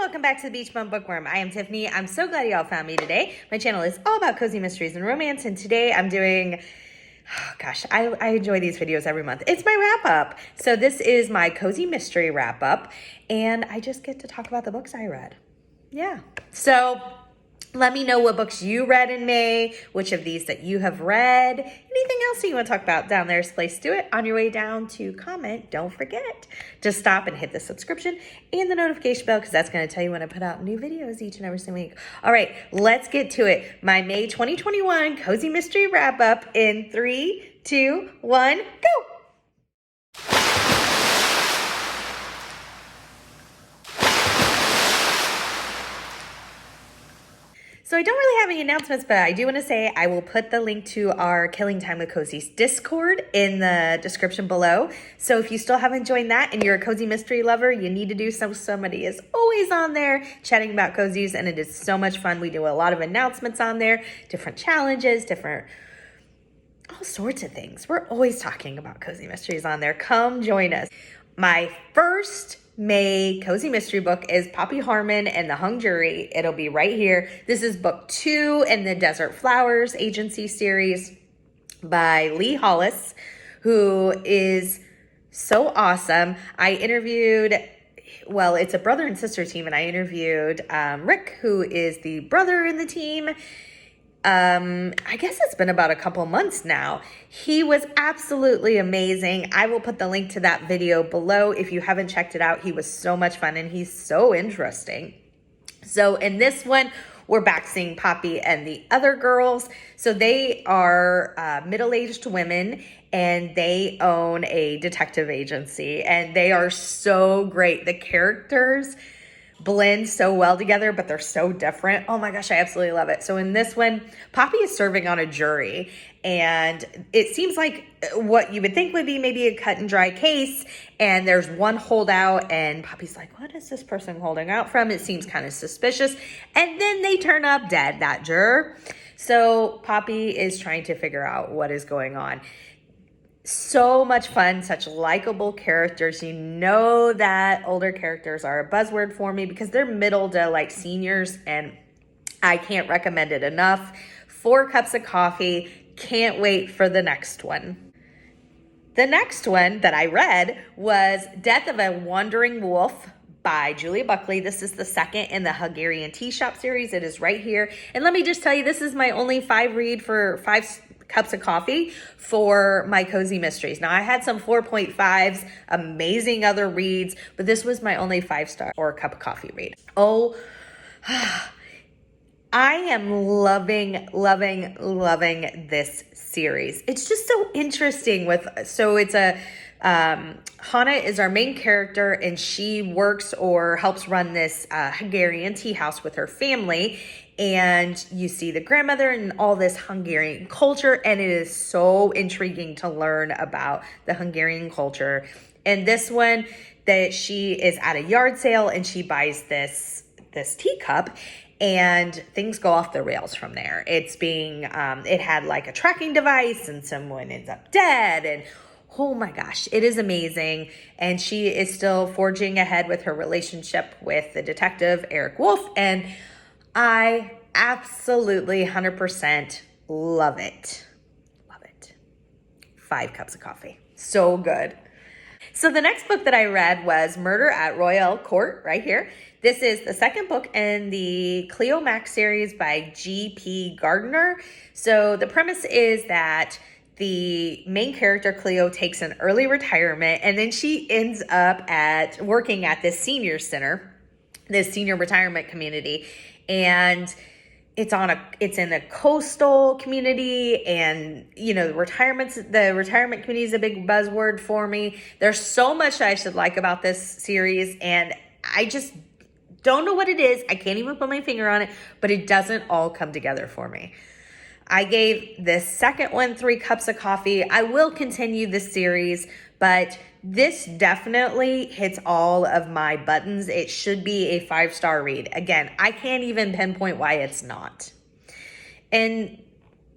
welcome back to the Beach Bum Bookworm. I am Tiffany. I'm so glad y'all found me today. My channel is all about cozy mysteries and romance, and today I'm doing, oh gosh, I enjoy these videos every month. It's my wrap up. So this is my cozy mystery wrap up, and I just get to talk about the books I read. Yeah. So let me know what books you read in May, which of these that you have read, anything else that you want to talk about. Down there's a place to do it. On your way down to comment, don't forget to stop and hit the subscription and the notification bell, because that's going to tell you when I put out new videos each and every single week. All right, let's get to it. My May 2021 Cozy Mystery Wrap Up in 3, 2, 1, go! So I don't really have any announcements, but I do want to say I will put the link to our Killing Time with Cozies Discord in the description below. So if you still haven't joined that and you're a cozy mystery lover, you need to do so. Somebody is always on there chatting about cozies, and it is so much fun. We do a lot of announcements on there, different challenges, all sorts of things. We're always talking about cozy mysteries on there. Come join us. My first May cozy mystery book is Poppy Harmon and the Hung Jury. It'll be right here. This is book 2 in the Desert Flowers Agency series by Lee Hollis, who is so awesome. I interviewed, well, it's a brother and sister team, and I interviewed Rick, who is the brother in the team. I guess it's been about a couple months now. He was absolutely amazing. I will put the link to that video below if you haven't checked it out. He was so much fun, and he's so interesting. So in this one, we're back seeing Poppy and the other girls. So they are middle-aged women, and they own a detective agency, and they are so great. The characters blend so well together, but they're so different. Oh my gosh, I absolutely love it. So in this one, Poppy is serving on a jury, and it seems like what you would think would be maybe a cut and dry case, and there's one holdout, and Poppy's like, what is this person holding out from? It seems kind of suspicious. And then they turn up dead, that juror. So Poppy is trying to figure out what is going on. So much fun, such likable characters. You know that older characters are a buzzword for me because they're middle to like seniors, and I can't recommend it enough. 4 cups of coffee. Can't wait for the next one. The next one that I read was Death of a Wandering Wolf by Julia Buckley. This is the second in the Hungarian Tea Shop series. It is right here. And let me just tell you, this is my only 5 read for 5 cups of coffee for my cozy mysteries. Now I had some 4.5s, amazing other reads, but this was my only 5-star or cup of coffee read. Oh, I am loving this series. It's just so interesting so it's a, Hannah is our main character, and she works or helps run this Hungarian tea house with her family. And you see the grandmother and all this Hungarian culture, and it is so intriguing to learn about the Hungarian culture. And this one, that she is at a yard sale and she buys this teacup, and things go off the rails from there. It's being, it had like a tracking device, and someone ends up dead, and oh my gosh, it is amazing. And she is still forging ahead with her relationship with the detective, Eric Wolf, and I absolutely 100% love it. Love it. 5 cups of coffee. So good. So the next book that I read was Murder at Royal Court, right here. This is the second book in the Cleo Max series by G.P. Gardner. So the premise is that the main character, Cleo, takes an early retirement, and then she ends up working at this senior center, this senior retirement community. And it's in a coastal community, and you know, the retirement community is a big buzzword for me. There's so much I should like about this series, and I just don't know what it is. I can't even put my finger on it, but it doesn't all come together for me. I gave this second one 3 cups of coffee. I will continue this series, but this definitely hits all of my buttons. It should be a 5-star read. Again, I can't even pinpoint why it's not. In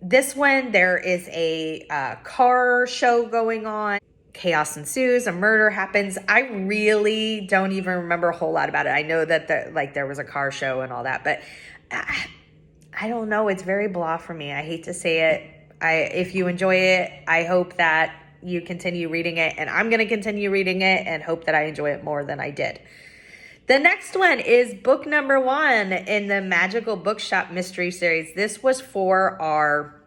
this one, there is a car show going on. chaos ensues, a murder happens. I really don't even remember a whole lot about it. I know that there was a car show and all that, but I don't know. It's very blah for me. I hate to say it. If you enjoy it, I hope that you continue reading it, and I'm going to continue reading it and hope that I enjoy it more than I did. The next one is book number 1 in the Magical Bookshop Mystery Series. This was for our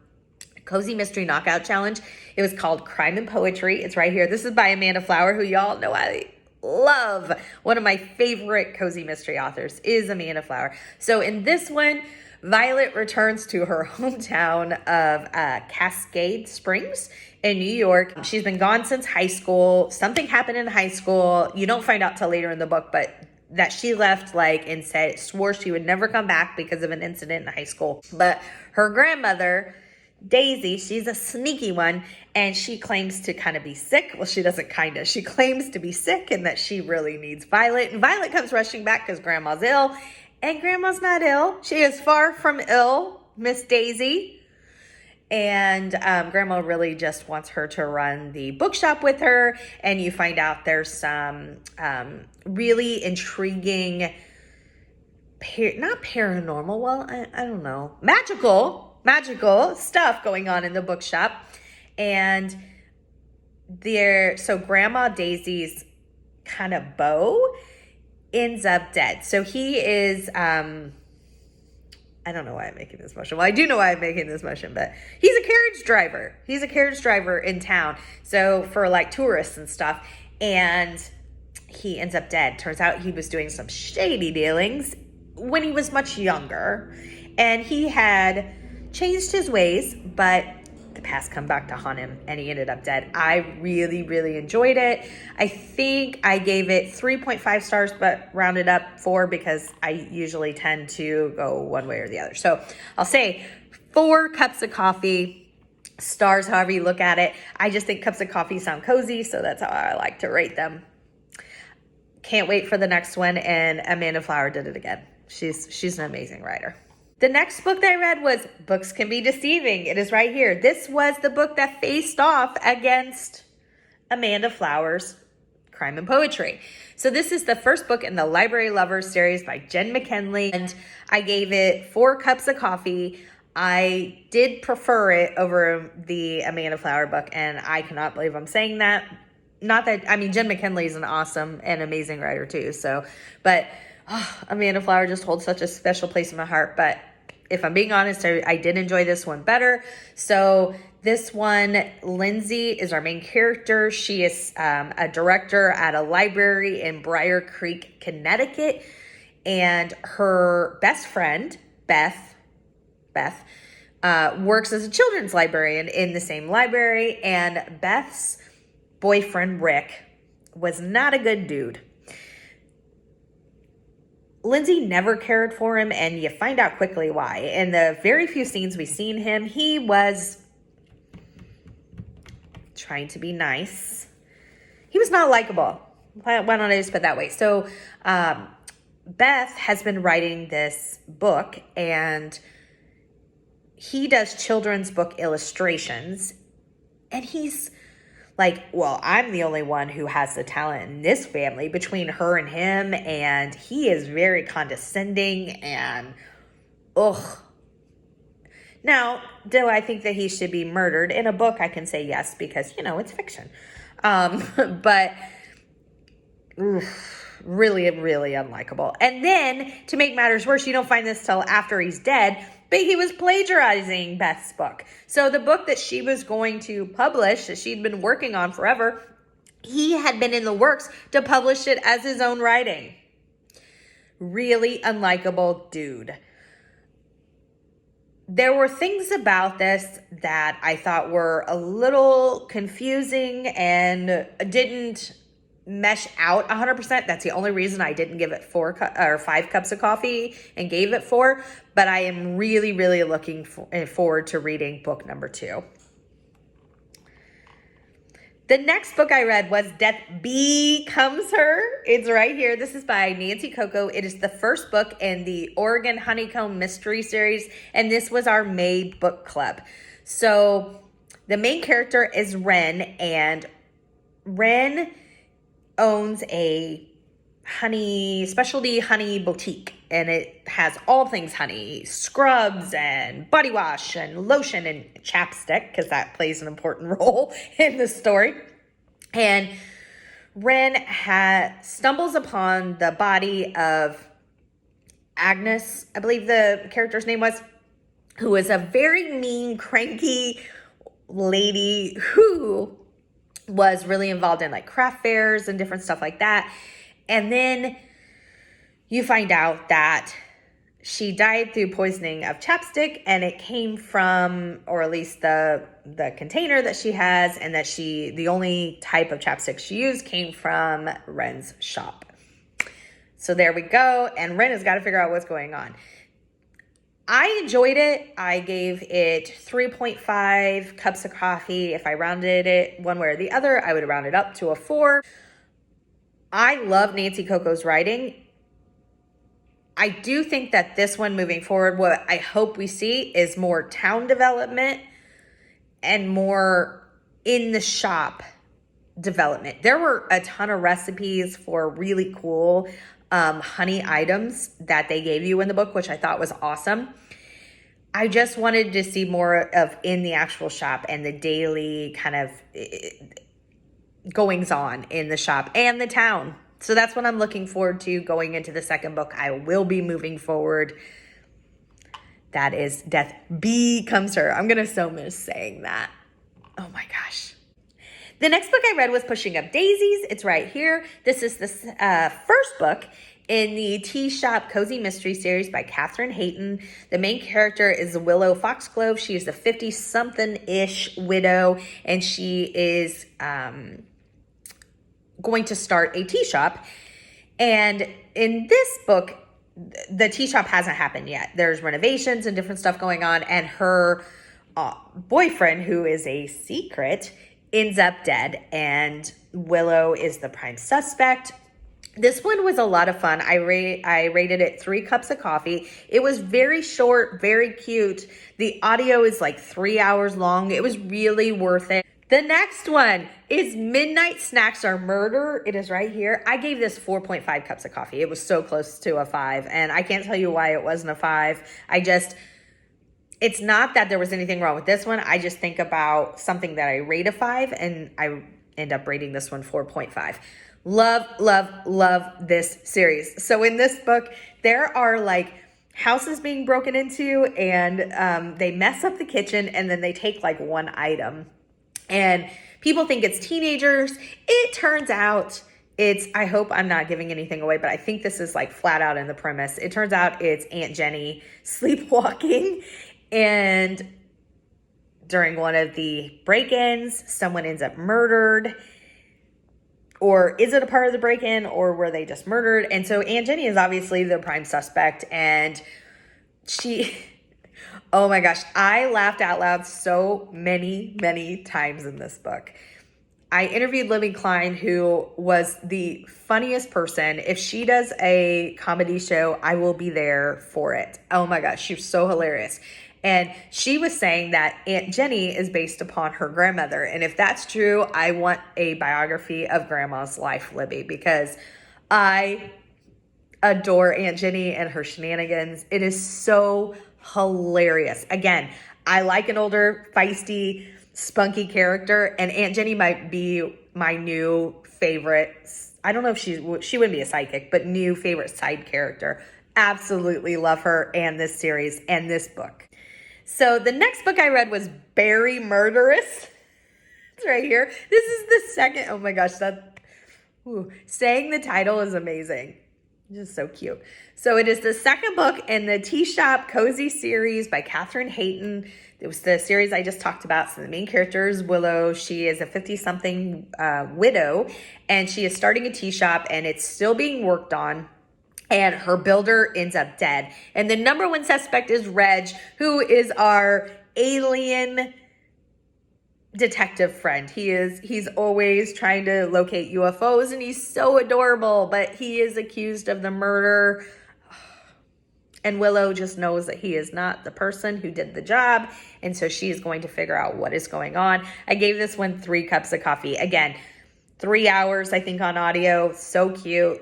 Cozy Mystery Knockout Challenge. It was called Crime and Poetry. It's right here. This is by Amanda Flower, who y'all know I love. One of my favorite cozy mystery authors is Amanda Flower. So in this one, Violet returns to her hometown of Cascade Springs in New York. She's been gone since high school. Something happened in high school. You don't find out till later in the book, but that she left and swore she would never come back because of an incident in high school. But her grandmother, Daisy, she's a sneaky one, and she claims to kind of be sick. Well, she doesn't kind of. She claims to be sick and that she really needs Violet. And Violet comes rushing back because Grandma's ill. And Grandma's not ill. She is far from ill, Miss Daisy. And Grandma really just wants her to run the bookshop with her. And you find out there's some really intriguing, not paranormal, well, I don't know, magical stuff going on in the bookshop. And so Grandma Daisy's kind of beau ends up dead. So he is, I don't know why I'm making this motion. Well, I do know why I'm making this motion, but he's a carriage driver. He's a carriage driver in town. So for tourists and stuff. And he ends up dead. Turns out he was doing some shady dealings when he was much younger. And he had changed his ways, but the past come back to haunt him, and he ended up dead. I really, really enjoyed it. I think I gave it 3.5 stars, but rounded up 4 because I usually tend to go one way or the other. So I'll say 4 cups of coffee, stars, however you look at it. I just think cups of coffee sound cozy, so that's how I like to rate them. Can't wait for the next one, and Amanda Flower did it again. She's an amazing writer. The next book that I read was Books Can Be Deceiving. It is right here. This was the book that faced off against Amanda Flower's Crime and Poetry. So this is the first book in the Library Lovers series by Jen McKinley, and I gave it 4 cups of coffee. I did prefer it over the Amanda Flower book, and I cannot believe I'm saying that. Not that, Jen McKinley is an awesome and amazing writer too, but Amanda Flower just holds such a special place in my heart. But if I'm being honest, I did enjoy this one better. So this one, Lindsay is our main character. She is a director at a library in Briar Creek, Connecticut. And her best friend, Beth, works as a children's librarian in the same library. And Beth's boyfriend, Rick, was not a good dude. Lindsay never cared for him, and you find out quickly why. In the very few scenes we've seen him, he was trying to be nice. He was not likable. Why don't I just put it that way? So Beth has been writing this book, and he does children's book illustrations, and he's well, I'm the only one who has the talent in this family between her and him, and he is very condescending and Now, do I think that he should be murdered? In a book, I can say yes because, it's fiction. But really, really unlikable. And then, to make matters worse, you don't find this till after he's dead, but he was plagiarizing Beth's book. So the book that she was going to publish, that she'd been working on forever, he had been in the works to publish it as his own writing. Really unlikable dude. There were things about this that I thought were a little confusing and didn't mesh out 100%. That's the only reason I didn't give it 5 cups of coffee and gave it 4. But I am really, really looking forward to reading book number 2. The next book I read was Death Becomes Her. It's right here. This is by Nancy Coco. It is the first book in the Oregon Honeycomb Mystery Series, and this was our May book club. So the main character is Wren, and Wren owns a specialty honey boutique, and it has all things honey, scrubs and body wash and lotion and chapstick, because that plays an important role in the story. And Wren stumbles upon the body of Agnes, I believe the character's name was, who is a very mean, cranky lady who was really involved in like craft fairs and different stuff like that. And then you find out that she died through poisoning of chapstick, and it came from, or at least the container that she has, and that the only type of chapstick she used came from Wren's shop. So there we go. And Wren has got to figure out what's going on. I enjoyed it. I gave it 3.5 cups of coffee. If I rounded it one way or the other, I would round it up to a 4. I love Nancy Coco's writing. I do think that this one moving forward, what I hope we see is more town development and more in the shop development. There were a ton of recipes for really cool honey items that they gave you in the book, which I thought was awesome. I just wanted to see more of in the actual shop and the daily kind of goings on in the shop and the town. So that's what I'm looking forward to going into the second book. I will be moving forward. That is Death Becomes Her. I'm going to so miss saying that. Oh my gosh. The next book I read was Pushing Up Daisies. It's right here. This is the first book in the Tea Shop Cozy Mystery Series by Catherine Hayton. The main character is Willow Foxglove. She is a 50-something-ish widow, and she is going to start a tea shop. And in this book, the tea shop hasn't happened yet. There's renovations and different stuff going on, and her boyfriend, who is a secret, ends up dead, and Willow is the prime suspect. This one was a lot of fun. I rated it 3 cups of coffee. It was very short, very cute. The audio is like 3 hours long. It was really worth it. The next one is Midnight Snacks Are Murder. It is right here. I gave this 4.5 cups of coffee. It was so close to a 5, and I can't tell you why it wasn't a 5. It's not that there was anything wrong with this one. I just think about something that I rate a 5, and I end up rating this one 4.5. Love, love, love this series. So in this book, there are like houses being broken into, and they mess up the kitchen, and then they take like one item. And people think it's teenagers. It turns out I hope I'm not giving anything away, but I think this is like flat out in the premise. It turns out it's Aunt Jenny sleepwalking, and during one of the break-ins, someone ends up murdered. Or is it a part of the break-in, or were they just murdered? And so Aunt Jenny is obviously the prime suspect, and oh my gosh, I laughed out loud so many, many times in this book. I interviewed Libby Klein, who was the funniest person. If she does a comedy show, I will be there for it. Oh my gosh, she was so hilarious. And she was saying that Aunt Jenny is based upon her grandmother. And if that's true, I want a biography of Grandma's life, Libby, because I adore Aunt Jenny and her shenanigans. It is so hilarious. Again, I like an older, feisty, spunky character, and Aunt Jenny might be my new favorite. I don't know if she wouldn't be a sidekick, but new favorite side character. Absolutely love her and this series and this book. So the next book I read was Bobbie Murderous. It's right here. This is the second. Oh my gosh, saying the title is amazing. Just so cute. So it is the second book in the Tea Shop Cozy series by Catherine Hayton. It was the series I just talked about. So the main character is Willow. She is a 50-something widow, and she is starting a tea shop, and it's still being worked on. And her builder ends up dead. And the number one suspect is Reg, who is our alien detective friend. He's always trying to locate UFOs, and he's so adorable, but he is accused of the murder. And Willow just knows that he is not the person who did the job, and so she is going to figure out what is going on. I gave this one 3 cups of coffee. Again, 3 hours, I think, on audio. So cute.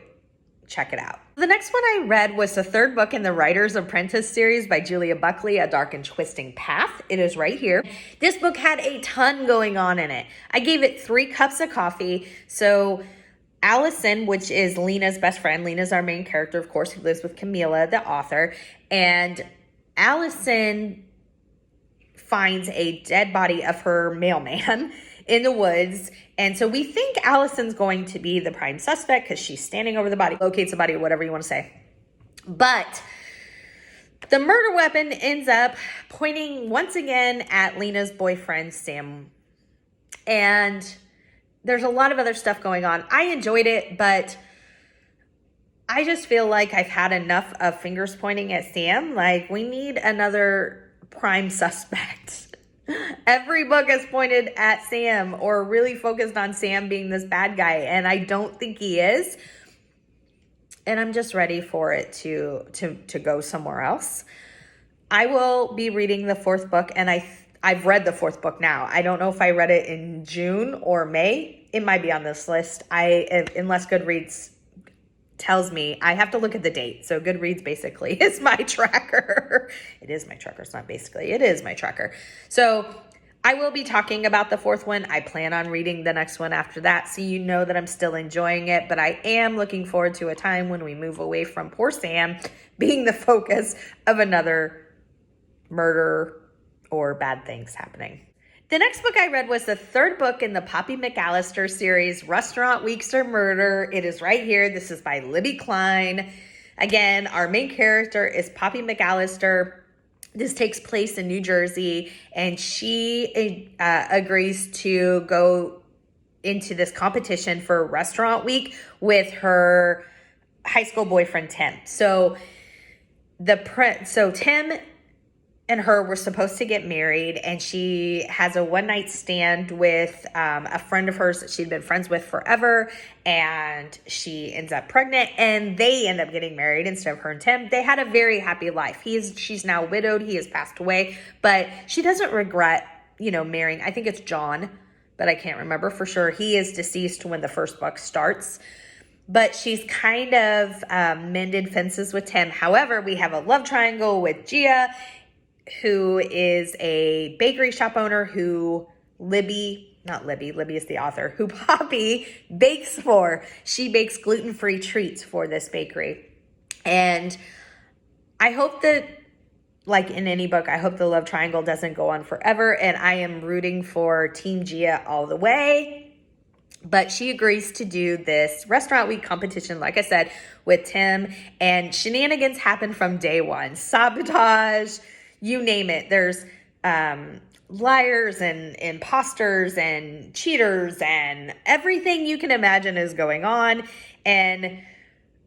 Check it out. The next one I read was the third book in the Writers Apprentice series by Julia Buckley, A Dark and Twisting Path. It is right here. This book had a ton going on in it. I gave it 3 cups of coffee. So Allison, which is Lena's best friend. Lena's our main character, of course, who lives with Camila, the author. And Allison finds a dead body of her mailman in the woods. And so we think Allison's going to be the prime suspect because she's standing over the body, locates the body, whatever you want to say. But the murder weapon ends up pointing once again at Lena's boyfriend, Sam. And there's a lot of other stuff going on. I enjoyed it, but I just feel like I've had enough of fingers pointing at Sam. Like, we need another prime suspect. Every book has pointed at Sam or really focused on Sam being this bad guy, and I don't think he is. And I'm just ready for it to go somewhere else. I will be reading the 4th book, and I've read the 4th book now. I don't know if I read it in June or May. It might be on this list. Unless Goodreads tells me, I have to look at the date. So Goodreads basically is my tracker. It is my tracker. It's not basically. It is my tracker. So I will be talking about the 4th one. I plan on reading the next one after that. So you know that I'm still enjoying it. But I am looking forward to a time when we move away from poor Sam being the focus of another murder or bad things happening. The next book I read was the 3rd book in the Poppy McAllister series, Restaurant Weeks or Murder. It is right here. This is by Libby Klein. Again, our main character is Poppy McAllister. This takes place in New Jersey, and she agrees to go into this competition for Restaurant Week with her high school boyfriend, Tim. So Tim and her were supposed to get married, and she has a one-night stand with a friend of hers that she'd been friends with forever, and she ends up pregnant, and they end up getting married instead of her and Tim. They had a very happy life. She's now widowed. He has passed away, but she doesn't regret, marrying. I think it's John, but I can't remember for sure. He is deceased when the 1st book starts. But she's kind of mended fences with Tim. However, we have a love triangle with Gia, who is a bakery shop owner who Libby is the author, who Poppy bakes for. She bakes gluten-free treats for this bakery. And I hope that, like in any book, I hope the love triangle doesn't go on forever. And I am rooting for Team Gia all the way. But she agrees to do this Restaurant Week competition, like I said, with Tim. And shenanigans happen from day one. Sabotage, you name it. There's liars and imposters and cheaters and everything you can imagine is going on. And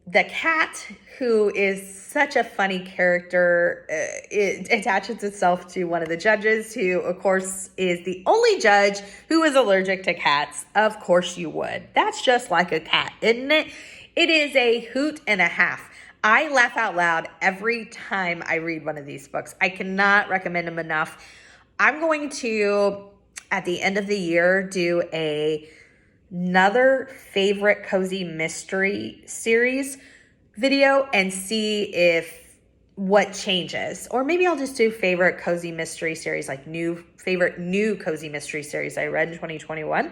the cat, who is such a funny character, it attaches itself to one of the judges, who, of course, is the only judge who is allergic to cats. Of course you would. That's just like a cat, isn't it? It is a hoot and a half. I laugh out loud every time I read one of these books. I cannot recommend them enough. I'm going to, at the end of the year, do another favorite cozy mystery series video and see if what changes. Or maybe I'll just do favorite cozy mystery series, like favorite new cozy mystery series I read in 2021.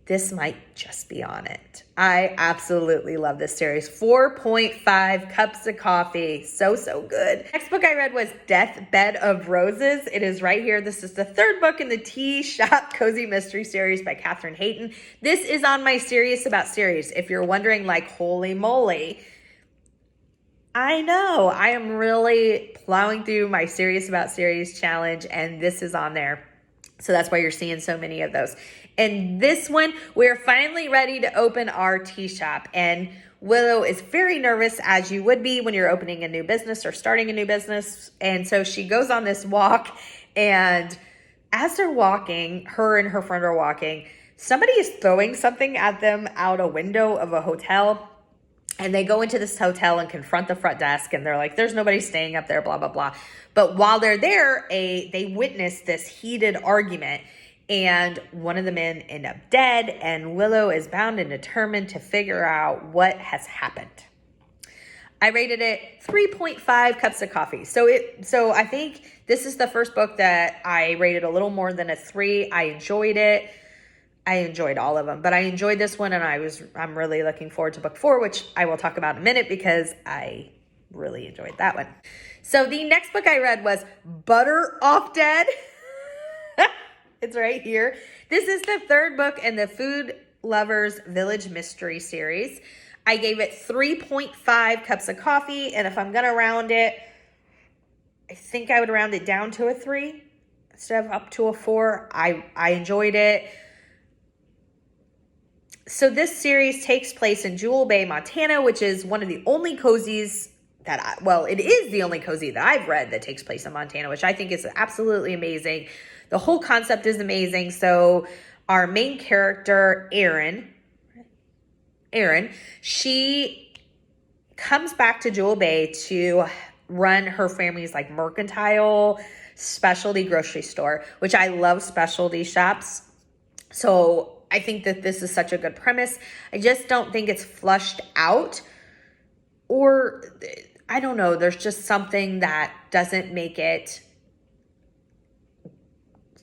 This might just be on it. I absolutely love this series. 4.5 cups of coffee. So good. Next book I read was Deathbed of Roses. It is right here. This is the 3rd book in the Tea Shop Cozy Mystery series by Catherine Hayton. This is on my Serious About series. If you're wondering, like, holy moly, I know. I am really plowing through my Serious About series challenge, and this is on there. So that's why you're seeing so many of those. And this one, we're finally ready to open our tea shop. And Willow is very nervous, as you would be when you're opening a new business or starting a new business. And so she goes on this walk, and as they're walking, her and her friend are walking, somebody is throwing something at them out a window of a hotel. And they go into this hotel and confront the front desk, and they're like, there's nobody staying up there, blah, blah, blah. But while they're there, they witness this heated argument. and one of the men end up dead, and Willow is bound and determined to figure out what has happened. I rated it 3.5 cups of coffee. So I think this is the first book that I rated a little more than a 3. I enjoyed it. I enjoyed all of them, but I enjoyed this one, and I'm really looking forward to book 4, which I will talk about in a minute because I really enjoyed that one. So the next book I read was Butter Off Dead. It's right here. This is the 3rd book in the Food Lovers Village Mystery series. I gave it 3.5 cups of coffee, and if I'm going to round it, I think I would round it down to a 3 instead of up to a 4. I enjoyed it. So this series takes place in Jewel Bay, Montana, which is one of the only cozies it is the only cozy that I've read that takes place in Montana, which I think is absolutely amazing. The whole concept is amazing. So our main character, Erin, she comes back to Jewel Bay to run her family's like mercantile specialty grocery store, which I love specialty shops. So I think that this is such a good premise. I just don't think it's flushed out, or I don't know. There's just something that doesn't make it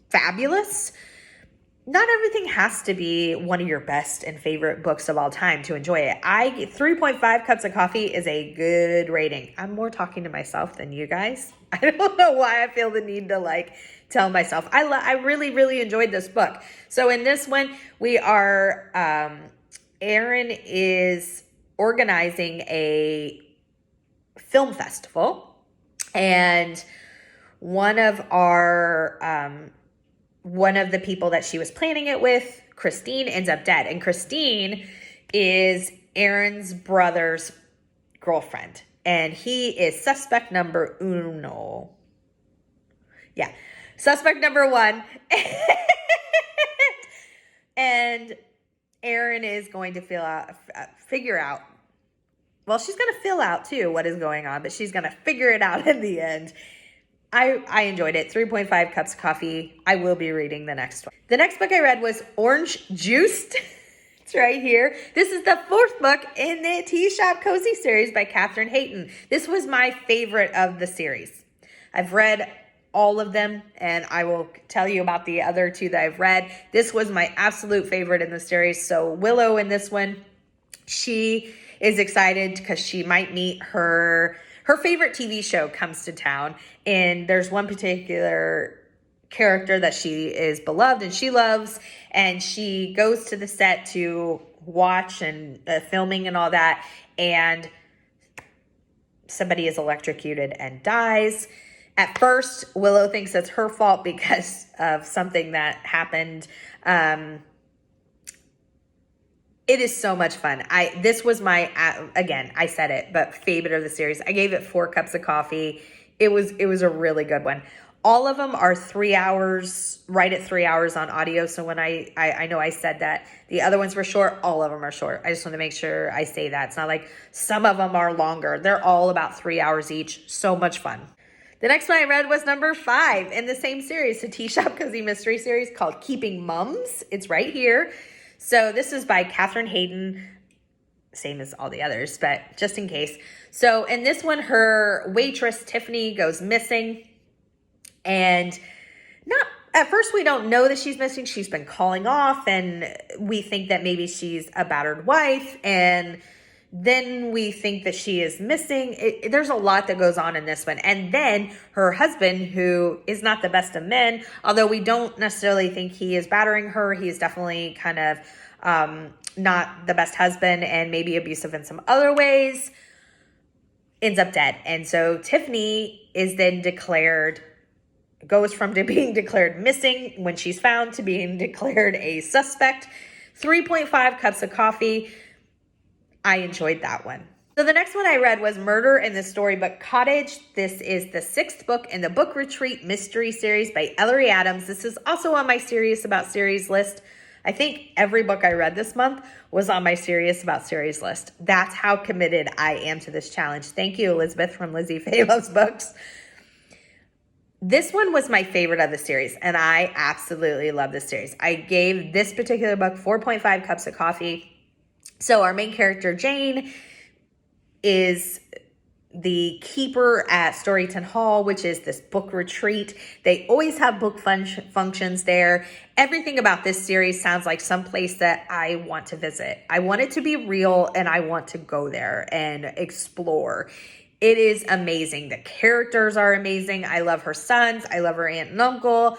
fabulous. Not everything has to be one of your best and favorite books of all time to enjoy it. 3.5 cups of coffee is a good rating. I'm more talking to myself than you guys. I don't know why I feel the need to tell myself. I really, really enjoyed this book. So in this one, we are, Erin is organizing a film festival, and one of the people that she was planning it with, Christine, ends up dead. And Christine is Erin's brother's girlfriend, and he is suspect number uno. Yeah, suspect number 1. And Erin is going to figure out, well, she's going to fill out too what is going on, but she's going to figure it out in the end. I enjoyed it. 3.5 cups of coffee. I will be reading the next one. The next book I read was Orange Juiced. It's right here. This is the 4th book in the Tea Shop Cozy series by Katherine Hayton. This was my favorite of the series. I've read all of them, and I will tell you about the other 2 that I've read. This was my absolute favorite in the series. So Willow in this one, she is excited because she might meet her favorite TV show comes to town, and there's one particular character that she is beloved and she loves, and she goes to the set to watch and filming and all that, and somebody is electrocuted and dies. At first, Willow thinks it's her fault because of something that happened. It is so much fun. This was my, again, I said it, but favorite of the series. I gave it 4 cups of coffee. It was a really good one. All of them are 3 hours, right at 3 hours on audio. So when I know I said that the other ones were short, all of them are short. I just want to make sure I say that. It's not like some of them are longer. They're all about 3 hours each. So much fun. The next one I read was number 5 in the same series, the Tea Shop Cozy Mystery series called Keeping Mums. It's right here. So this is by Katherine Hayton, same as all the others, but just in case. So in this one, her waitress, Tiffany, goes missing. And at first we don't know that she's missing. She's been calling off, and we think that maybe she's a battered wife. And then we think that she is missing. There's a lot that goes on in this one. And then her husband, who is not the best of men, although we don't necessarily think he is battering her, he is definitely kind of not the best husband and maybe abusive in some other ways, ends up dead. And so Tiffany is then goes from being declared missing when she's found to being declared a suspect. 3.5 cups of coffee. I enjoyed that one. So the next one I read was Murder in the Storybook Cottage. This is the 6th book in the Book Retreat Mystery Series by Ellery Adams. This is also on my Serious About Series list. I think every book I read this month was on my Serious About Series list. That's how committed I am to this challenge. Thank you, Elizabeth from Lizziefayelovesbooks. This one was my favorite of the series, and I absolutely love this series. I gave this particular book 4.5 cups of coffee. So our main character, Jane, is the keeper at Storyton Hall, which is this book retreat. They always have book functions there. Everything about this series sounds like some place that I want to visit. I want it to be real, and I want to go there and explore. It is amazing. The characters are amazing. I love her sons. I love her aunt and uncle.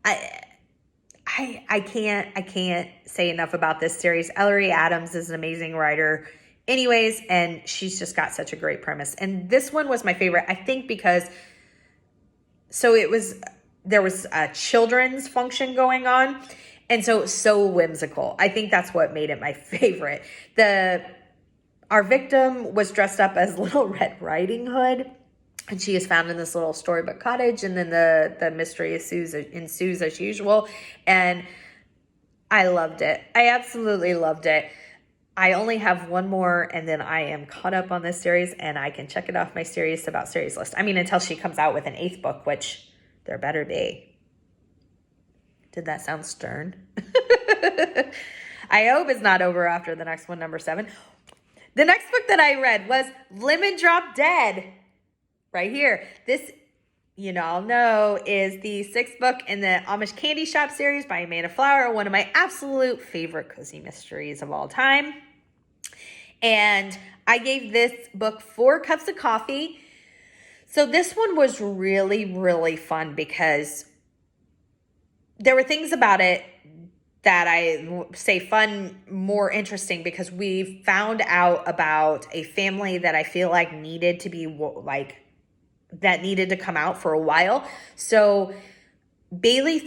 I can't say enough about this series. Ellery Adams is an amazing writer. Anyways, and she's just got such a great premise. And this one was my favorite, I think, because there was a children's function going on. And so it was so whimsical. I think that's what made it my favorite. Our victim was dressed up as Little Red Riding Hood, and she is found in this little storybook cottage, and then the mystery ensues as usual. And I loved it. I absolutely loved it. I only have one more, and then I am caught up on this series, and I can check it off my Serious About Series list. I mean, until she comes out with an 8th book, which there better be. Did that sound stern? I hope it's not over after the next one, number 7. The next book that I read was Lemon Drop Dead. Right here. This, you all know, is the 6th book in the Amish Candy Shop series by Amanda Flower, one of my absolute favorite cozy mysteries of all time. And I gave this book 4 cups of coffee. So this one was really, really fun because there were things about it that I say fun, more interesting, because we found out about a family that I feel like needed to be that needed to come out for a while. So Bailey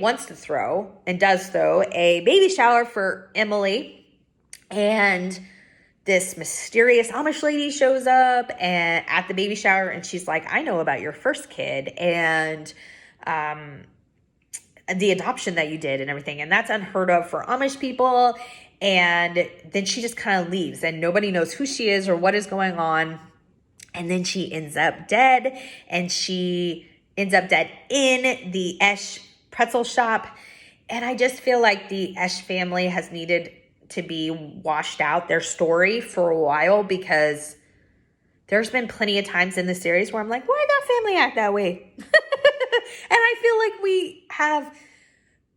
wants to throw and does throw a baby shower for Emily, and this mysterious Amish lady shows up and at the baby shower, and she's like, I know about your first kid and the adoption that you did and everything. And that's unheard of for Amish people. And then she just kind of leaves, and nobody knows who she is or what is going on. And then she ends up dead, and she ends up dead in the Esch pretzel shop. And I just feel like the Esch family has needed to be washed out, their story, for a while, because there's been plenty of times in the series where I'm like, why did that family act that way? And I feel like we have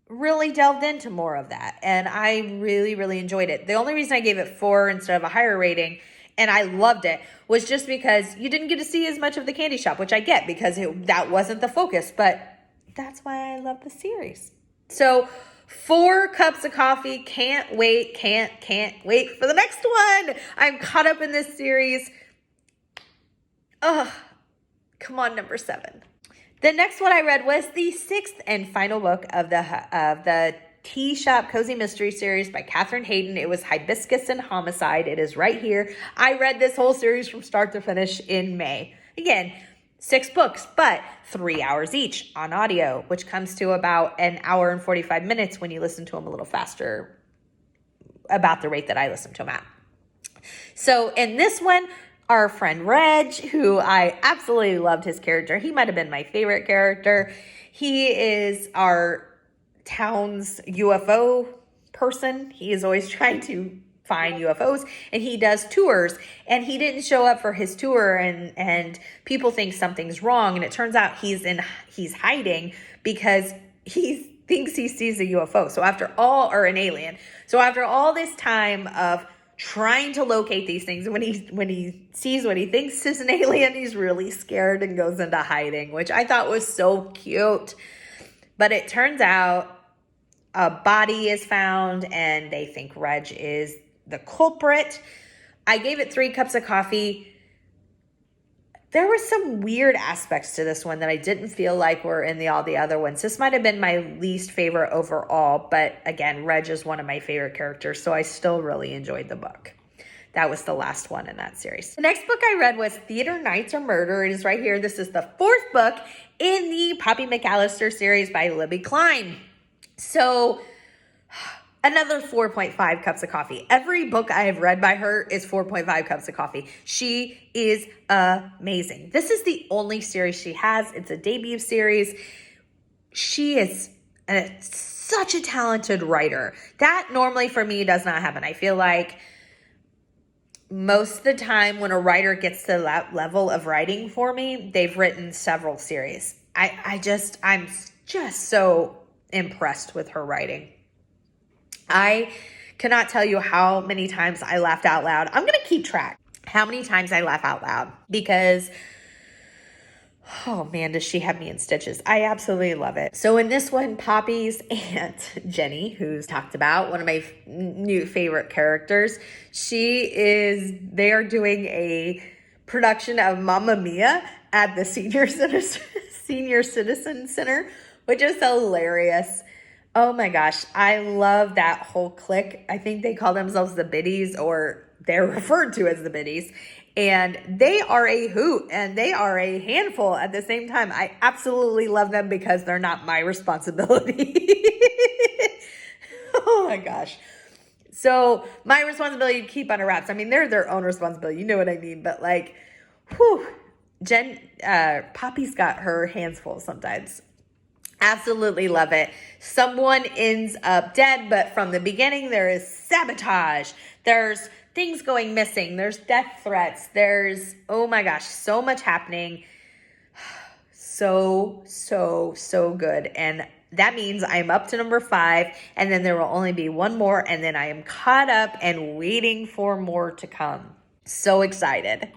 really delved into more of that. And I really, really enjoyed it. The only reason I gave it 4 instead of a higher rating, and I loved it, was just because you didn't get to see as much of the candy shop, which I get because that wasn't the focus, but that's why I love the series. So 4 cups of coffee. Can't wait for the next one. I'm caught up in this series. Come on, number 7. The next one I read was the 6th and final book of the Tea Shop Cozy Mystery series by Catherine Hayden. It was Hibiscus and Homicide. It is right here. I read this whole series from start to finish in May. Again, 6 books, but 3 hours each on audio, which comes to about an hour and 45 minutes when you listen to them a little faster, about the rate that I listen to them at. So in this one, our friend Reg, who I absolutely loved his character. He might have been my favorite character. He is our town's UFO person. He is always trying to find UFOs, and he does tours, and he didn't show up for his tour, and people think something's wrong, and it turns out he's hiding because he thinks he sees a UFO. Or an alien. So after all this time of trying to locate these things, when he sees what he thinks is an alien, he's really scared and goes into hiding, which I thought was so cute. But it turns out a body is found, and they think Reg is the culprit. I gave it 3 cups of coffee. There were some weird aspects to this one that I didn't feel like were in all the other ones. This might have been my least favorite overall, but again, Reg is one of my favorite characters, so I still really enjoyed the book. That was the last one in that series. The next book I read was Theater Nights or Murder. It is right here. This is the 4th book in the Poppy McAllister series by Libby Klein. So Another 4.5 cups of coffee. Every book I have read by her is 4.5 cups of coffee. She is amazing. This is the only series she has. It's a debut series. She is such a talented writer. That normally for me does not happen. I feel like most of the time when a writer gets to that level of writing for me, they've written several series. I'm just so impressed with her writing. I cannot tell you how many times I laughed out loud. I'm going to keep track how many times I laugh out loud because, oh man, does she have me in stitches. I absolutely love it. So in this one, Poppy's aunt, Jenny, who's talked about, one of my new favorite characters, they are doing a production of Mamma Mia at the Senior Citizen Center, which is hilarious. Oh my gosh, I love that whole clique. I think they call themselves the Biddies, or they're referred to as the Biddies. And they are a hoot and they are a handful at the same time. I absolutely love them because they're not my responsibility. Oh my gosh. So my responsibility to keep under wraps. I mean, they're their own responsibility. You know what I mean? But like, whew, Poppy's got her hands full sometimes. Absolutely love it. Someone ends up dead, but from the beginning, there is sabotage. There's things going missing. There's death threats. There's, oh my gosh, so much happening. So good. And that means I'm up to number 5, and then there will only be one more, and then I am caught up and waiting for more to come. So excited.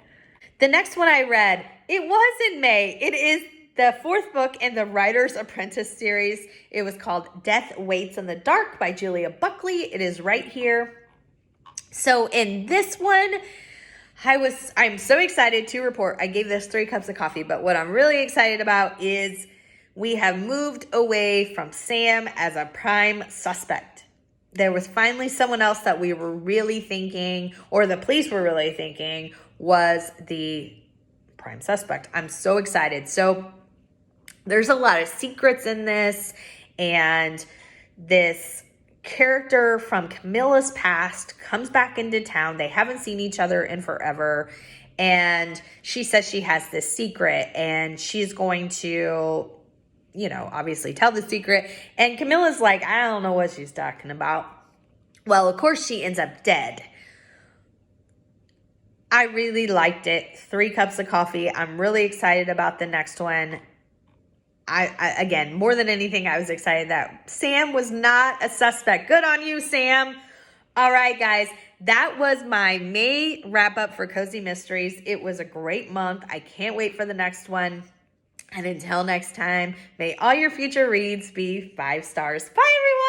The next one I read, it was in May. It is the 4th book in the Writers Apprentice series. It was called Death Waits in the Dark by Julia Buckley. It is right here. So in this one, I'm so excited to report, I gave this 3 cups of coffee, but what I'm really excited about is we have moved away from Sam as a prime suspect. There was finally someone else that we were really thinking, or the police were really thinking, was the prime suspect. I'm so excited. So there's a lot of secrets in this, and this character from Camilla's past comes back into town. They haven't seen each other in forever, and she says she has this secret, and she's going to, obviously tell the secret, and Camilla's like, I don't know what she's talking about. Well, of course, she ends up dead. I really liked it. 3 cups of coffee. I'm really excited about the next one. I again, more than anything, I was excited that Sam was not a suspect. Good on you, Sam. All right, guys, that was my May wrap up for Cozy Mysteries. It was a great month. I can't wait for the next one. And until next time, may all your future reads be 5 stars. Bye, everyone.